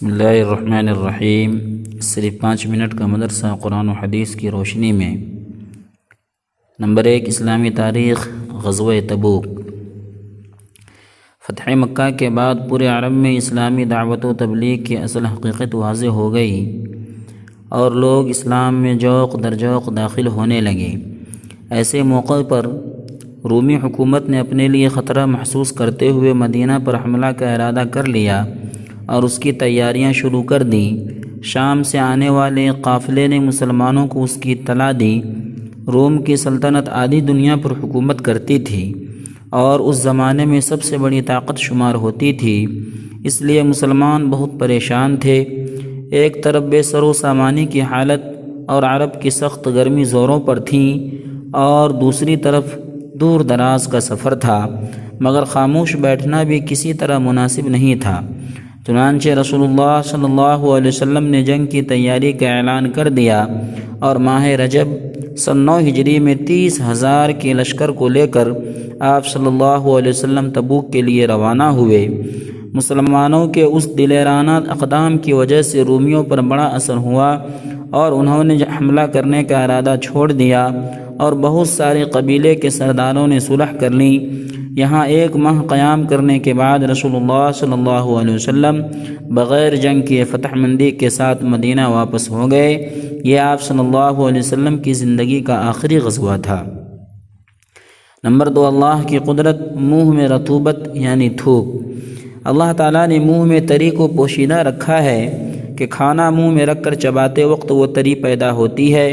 بسم اللہ الرحمن الرحیم۔ صرف 5 منٹ کا مدرسہ قرآن و حدیث کی روشنی میں۔ نمبر 1، اسلامی تاریخ، غزوہ تبوک۔ فتح مکہ کے بعد پورے عرب میں اسلامی دعوت و تبلیغ کی اصل حقیقت واضح ہو گئی اور لوگ اسلام میں جوق در جوق داخل ہونے لگے۔ ایسے موقع پر رومی حکومت نے اپنے لیے خطرہ محسوس کرتے ہوئے مدینہ پر حملہ کا ارادہ کر لیا اور اس کی تیاریاں شروع کر دیں۔ شام سے آنے والے قافلے نے مسلمانوں کو اس کی اطلاع دی۔ روم کی سلطنت آدھی دنیا پر حکومت کرتی تھی اور اس زمانے میں سب سے بڑی طاقت شمار ہوتی تھی، اس لیے مسلمان بہت پریشان تھے۔ ایک طرف بے سر و سامانی کی حالت اور عرب کی سخت گرمی زوروں پر تھیں اور دوسری طرف دور دراز کا سفر تھا، مگر خاموش بیٹھنا بھی کسی طرح مناسب نہیں تھا۔ چنانچہ رسول اللہ صلی اللہ علیہ وسلم نے جنگ کی تیاری کا اعلان کر دیا اور ماہ رجب سن 9 ہجری میں 30,000 کے لشکر کو لے کر آپ صلی اللہ علیہ وسلم تبوک کے لیے روانہ ہوئے۔ مسلمانوں کے اس دلیرانہ اقدام کی وجہ سے رومیوں پر بڑا اثر ہوا اور انہوں نے حملہ کرنے کا ارادہ چھوڑ دیا اور بہت سارے قبیلے کے سرداروں نے صلح کر لی۔ یہاں 1 ماہ قیام کرنے کے بعد رسول اللہ صلی اللہ علیہ وسلم بغیر جنگ کے فتح مندی کے ساتھ مدینہ واپس ہو گئے۔ یہ آپ صلی اللہ علیہ وسلم کی زندگی کا آخری غزوہ تھا۔ نمبر 2، اللہ کی قدرت، منہ میں رطوبت یعنی تھوک۔ اللہ تعالیٰ نے منہ میں تری کو پوشیدہ رکھا ہے کہ کھانا منہ میں رکھ کر چباتے وقت وہ تری پیدا ہوتی ہے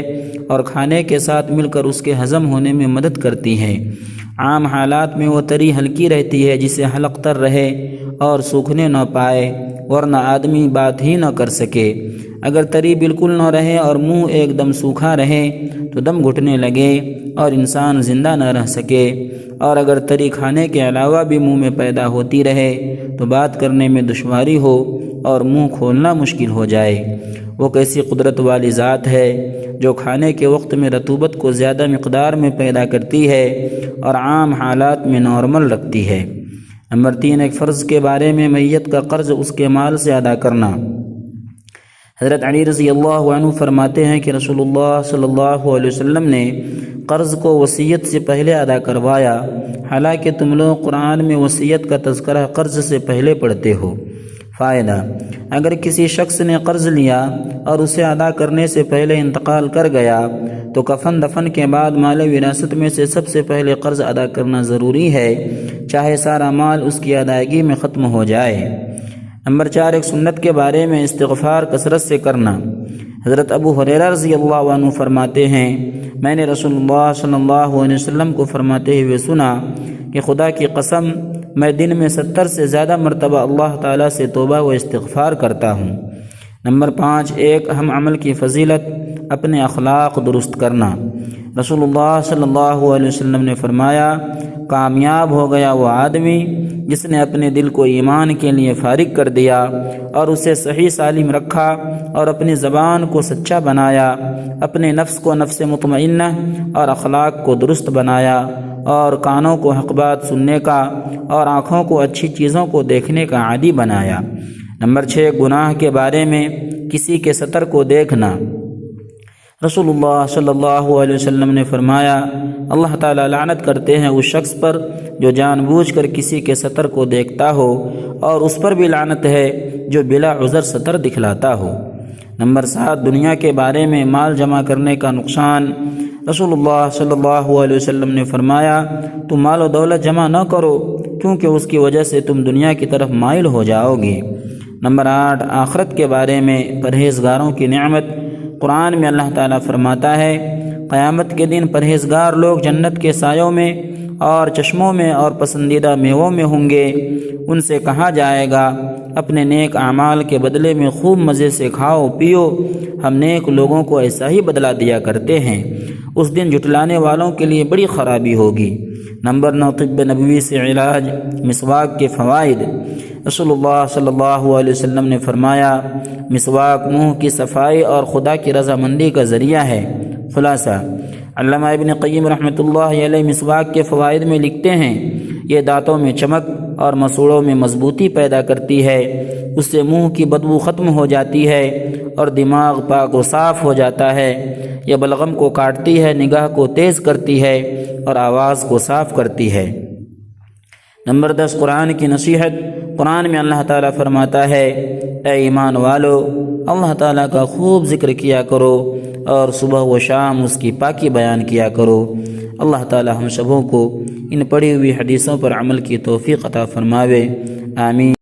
اور کھانے کے ساتھ مل کر اس کے ہضم ہونے میں مدد کرتی ہے۔ عام حالات میں وہ تری ہلکی رہتی ہے جسے حلق تر رہے اور سوکھنے نہ پائے، ورنہ آدمی بات ہی نہ کر سکے۔ اگر تری بالکل نہ رہے اور منہ ایک دم سوکھا رہے تو دم گھٹنے لگے اور انسان زندہ نہ رہ سکے، اور اگر تری کھانے کے علاوہ بھی منہ میں پیدا ہوتی رہے تو بات کرنے میں دشواری ہو اور منہ کھولنا مشکل ہو جائے۔ وہ کیسی قدرت والی ذات ہے جو کھانے کے وقت میں رطوبت کو زیادہ مقدار میں پیدا کرتی ہے اور عام حالات میں نارمل رکھتی ہے۔ نمبر 3، ایک فرض کے بارے میں میت کا قرض اس کے مال سے ادا کرنا۔ حضرت علی رضی اللہ عنہ فرماتے ہیں کہ رسول اللہ صلی اللہ علیہ وسلم نے قرض کو وصیت سے پہلے ادا کروایا، حالانکہ تم لوگ قرآن میں وصیت کا تذکرہ قرض سے پہلے پڑھتے ہو۔ فائدہ: اگر کسی شخص نے قرض لیا اور اسے ادا کرنے سے پہلے انتقال کر گیا تو کفن دفن کے بعد مال وراثت میں سے سب سے پہلے قرض ادا کرنا ضروری ہے، چاہے سارا مال اس کی ادائیگی میں ختم ہو جائے۔ نمبر 4، ایک سنت کے بارے میں استغفار کثرت سے کرنا۔ حضرت ابو ہریرہ رضی اللہ عنہ فرماتے ہیں، میں نے رسول اللہ صلی اللہ علیہ وسلم کو فرماتے ہوئے سنا کہ خدا کی قسم میں دن میں 70 سے زیادہ مرتبہ اللہ تعالیٰ سے توبہ و استغفار کرتا ہوں۔ نمبر 5، ایک اہم عمل کی فضیلت، اپنے اخلاق درست کرنا۔ رسول اللہ صلی اللہ علیہ وسلم نے فرمایا، کامیاب ہو گیا وہ آدمی جس نے اپنے دل کو ایمان کے لیے فارغ کر دیا اور اسے صحیح سالم رکھا اور اپنی زبان کو سچا بنایا، اپنے نفس کو نفس مطمئنہ اور اخلاق کو درست بنایا، اور کانوں کو حق بات سننے کا اور آنکھوں کو اچھی چیزوں کو دیکھنے کا عادی بنایا۔ نمبر 6، گناہ کے بارے میں کسی کے ستر کو دیکھنا۔ رسول اللہ صلی اللہ علیہ وسلم نے فرمایا، اللہ تعالیٰ لعنت کرتے ہیں اس شخص پر جو جان بوجھ کر کسی کے ستر کو دیکھتا ہو، اور اس پر بھی لعنت ہے جو بلا عذر ستر دکھلاتا ہو۔ نمبر 7، دنیا کے بارے میں مال جمع کرنے کا نقصان۔ رسول اللہ صلی اللہ علیہ وسلم نے فرمایا، تم مال و دولت جمع نہ کرو کیونکہ اس کی وجہ سے تم دنیا کی طرف مائل ہو جاؤ گے۔ نمبر 8، آخرت کے بارے میں پرہیزگاروں کی نعمت۔ قرآن میں اللہ تعالیٰ فرماتا ہے، قیامت کے دن پرہیزگار لوگ جنت کے سایوں میں اور چشموں میں اور پسندیدہ میووں میں ہوں گے۔ ان سے کہا جائے گا، اپنے نیک اعمال کے بدلے میں خوب مزے سے کھاؤ پیو، ہم نیک لوگوں کو ایسا ہی بدلہ دیا کرتے ہیں۔ اس دن جھٹلانے والوں کے لیے بڑی خرابی ہوگی۔ نمبر 9، طب نبوی سے علاج، مسواک کے فوائد۔ رسول اللہ صلی اللہ علیہ وسلم نے فرمایا، مسواک منہ کی صفائی اور خدا کی رضامندی کا ذریعہ ہے۔ خلاصہ: علامہ ابن قیم رحمۃ اللہ علیہ مسواک کے فوائد میں لکھتے ہیں، یہ دانتوں میں چمک اور مسوڑوں میں مضبوطی پیدا کرتی ہے، اس سے منہ کی بدبو ختم ہو جاتی ہے اور دماغ پاک و صاف ہو جاتا ہے۔ یہ بلغم کو کاٹتی ہے، نگاہ کو تیز کرتی ہے اور آواز کو صاف کرتی ہے۔ نمبر 10، قرآن کی نصیحت۔ قرآن میں اللہ تعالیٰ فرماتا ہے، اے ایمان والو، اللہ تعالیٰ کا خوب ذکر کیا کرو اور صبح و شام اس کی پاکی بیان کیا کرو۔ اللہ تعالیٰ ہم سبوں کو ان پڑھی ہوئی حدیثوں پر عمل کی توفیق عطا فرماوے، آمین۔